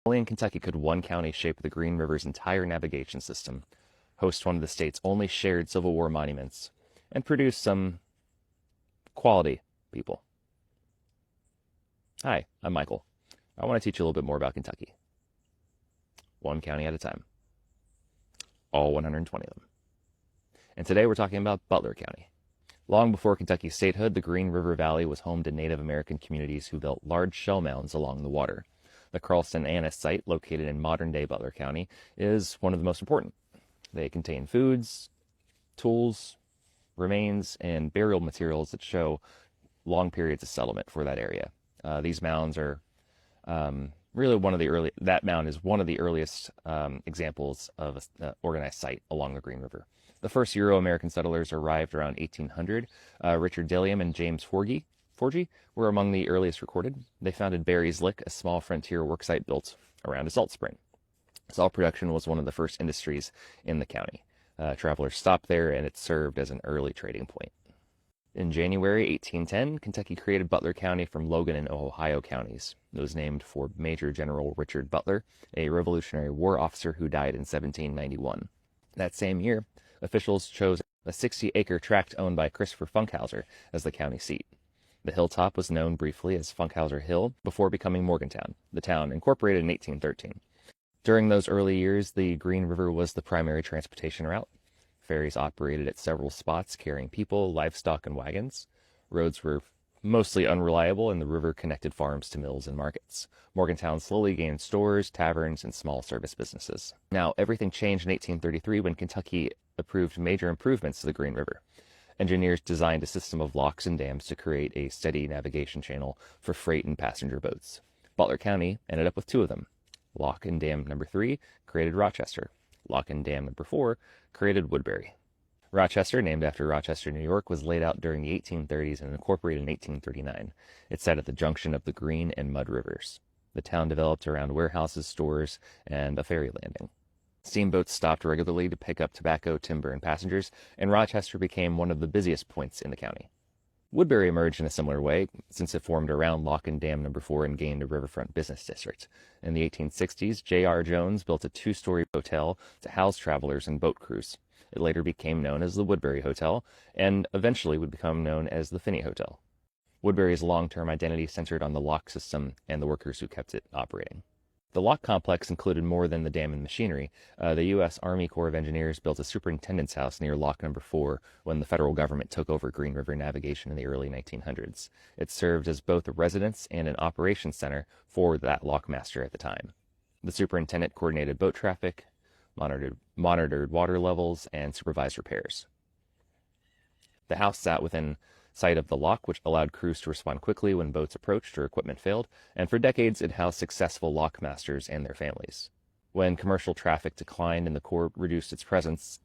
Only in Kentucky could one county shape the Green River's entire navigation system, host one of the state's only shared Civil War monuments, and produce some quality people. Hi, I'm Michael. I want to teach you a little bit more about Kentucky. One county at a time. All 120 of them. And today we're talking about Butler County. Long before Kentucky's statehood, the Green River Valley was home to Native American communities who built large shell mounds along the water. The Carlston Annis site, located in modern-day Butler County, is one of the most important. They contain foods, tools, remains, and burial materials that show long periods of settlement for that area. These mounds are really that mound is one of the earliest examples of an organized site along the Green River. The first Euro-American settlers arrived around 1800. Richard Dellium and James Forgy were among the earliest recorded. They founded Barry's Lick, a small frontier worksite built around a salt spring. Salt production was one of the first industries in the county. Travelers stopped there, and it served as an early trading point. In January 1810, Kentucky created Butler County from Logan and Ohio counties. It was named for Major General Richard Butler, a Revolutionary War officer who died in 1791. That same year, officials chose a 60-acre tract owned by Christopher Funkhauser as the county seat. The hilltop was known briefly as Funkhauser Hill before becoming Morgantown. The town incorporated in 1813. During those early years, the Green River was the primary transportation route. Ferries operated at several spots carrying people, livestock, and wagons. Roads were mostly unreliable, and the river connected farms to mills and markets. Morgantown slowly gained stores, taverns, and small service businesses. Now, everything changed in 1833 when Kentucky approved major improvements to the Green River. Engineers designed a system of locks and dams to create a steady navigation channel for freight and passenger boats. Butler County ended up with two of them. Lock and Dam number 3 created Rochester. Lock and Dam number 4 created Woodbury. Rochester, named after Rochester, New York, was laid out during the 1830s and incorporated in 1839. It sat at the junction of the Green and Mud Rivers. The town developed around warehouses, stores, and a ferry landing. Steamboats stopped regularly to pick up tobacco, timber, and passengers, and Rochester became one of the busiest points in the county. Woodbury emerged in a similar way, since it formed around Lock and Dam number 4 and gained a riverfront business district. In the 1860s, J.R. Jones built a 2-story hotel to house travelers and boat crews. It later became known as the Woodbury Hotel, and eventually would become known as the Finney Hotel. Woodbury's long-term identity centered on the lock system and the workers who kept it operating. The lock complex included more than the dam and machinery. The U.S. Army Corps of Engineers built a superintendent's house near Lock number 4 when the federal government took over Green River navigation in the early 1900s. It served as both a residence and an operations center for that lockmaster at the time. The superintendent coordinated boat traffic, monitored water levels, and supervised repairs. The house sat within sight of the lock, which allowed crews to respond quickly when boats approached or equipment failed, and for decades it housed successful lockmasters and their families. When commercial traffic declined and the Corps reduced its presence,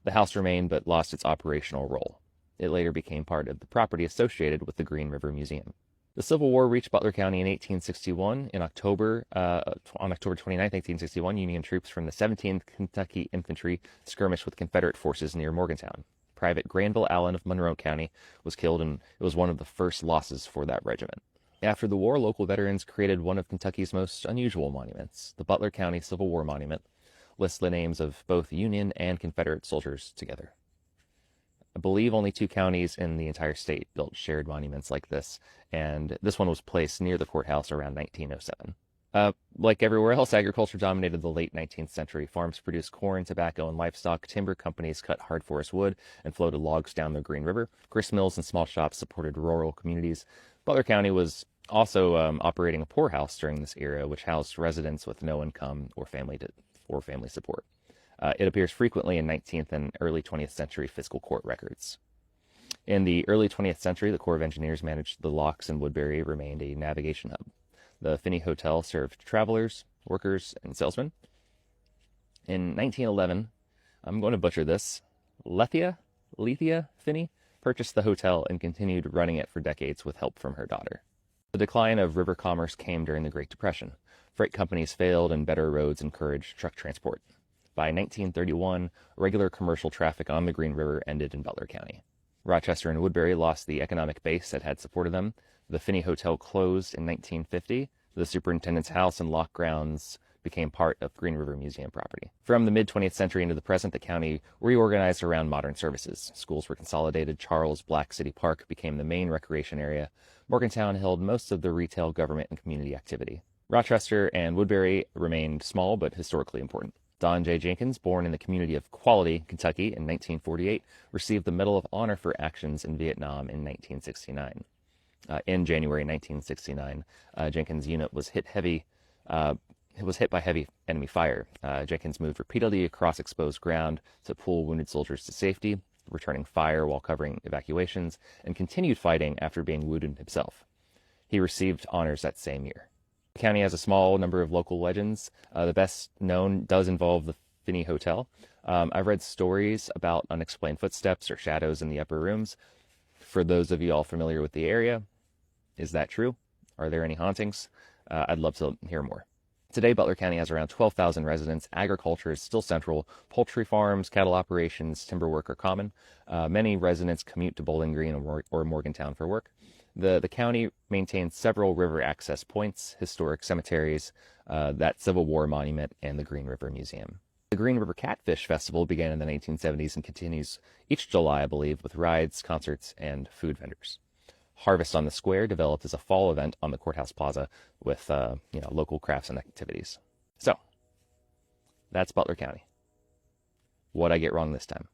the house remained but lost its operational role. It later became part of the property associated with the Green River Museum. The Civil War reached Butler County in 1861. On October 29, 1861, Union troops from the 17th Kentucky Infantry skirmished with Confederate forces near Morgantown. Private Granville Allen of Monroe County was killed, and it was one of the first losses for that regiment. After the war, local veterans created one of Kentucky's most unusual monuments. The Butler County Civil War Monument lists the names of both Union and Confederate soldiers together. I believe only 2 counties in the entire state built shared monuments like this, and this one was placed near the courthouse around 1907. Like everywhere else, agriculture dominated the late 19th century. Farms produced corn, tobacco, and livestock. Timber companies cut hard forest wood and floated logs down the Green River. Grist mills and small shops supported rural communities. Butler County was also operating a poorhouse during this era, which housed residents with no income or family support. It appears frequently in 19th and early 20th century fiscal court records. In the early 20th century, the Corps of Engineers managed the locks, and Woodbury remained a navigation hub. The Finney Hotel served travelers, workers, and salesmen. In 1911, I'm going to butcher this, Lethia Finney purchased the hotel and continued running it for decades with help from her daughter. The decline of river commerce came during the Great Depression. Freight companies failed and better roads encouraged truck transport. By 1931, regular commercial traffic on the Green River ended in Butler County. Rochester and Woodbury lost the economic base that had supported them. The Finney Hotel closed in 1950. The superintendent's house and lock grounds became part of Green River Museum property. From the mid-20th century into the present, the county reorganized around modern services. Schools were consolidated. Charles Black City Park became the main recreation area. Morgantown held most of the retail, government, and community activity. Rochester and Woodbury remained small but historically important. Don J. Jenkins, born in the community of Quality, Kentucky in 1948, received the Medal of Honor for actions in Vietnam in 1969. In January 1969, Jenkins' unit was hit by heavy enemy fire. Jenkins moved repeatedly across exposed ground to pull wounded soldiers to safety, returning fire while covering evacuations, and continued fighting after being wounded himself. He received honors that same year. The county has a small number of local legends. The best known does involve the Finney Hotel. I've read stories about unexplained footsteps or shadows in the upper rooms. For those of you all familiar with the area, is that true? Are there any hauntings? I'd love to hear more. Today, Butler County has around 12,000 residents. Agriculture is still central. Poultry farms, cattle operations, timber work are common. Many residents commute to Bowling Green or Morgantown for work. The county maintains several river access points, historic cemeteries, that Civil War monument, and the Green River Museum. The Green River Catfish Festival began in the 1970s and continues each July, I believe, with rides, concerts, and food vendors. Harvest on the Square developed as a fall event on the Courthouse Plaza with local crafts and activities. So, that's Butler County. What'd I get wrong this time?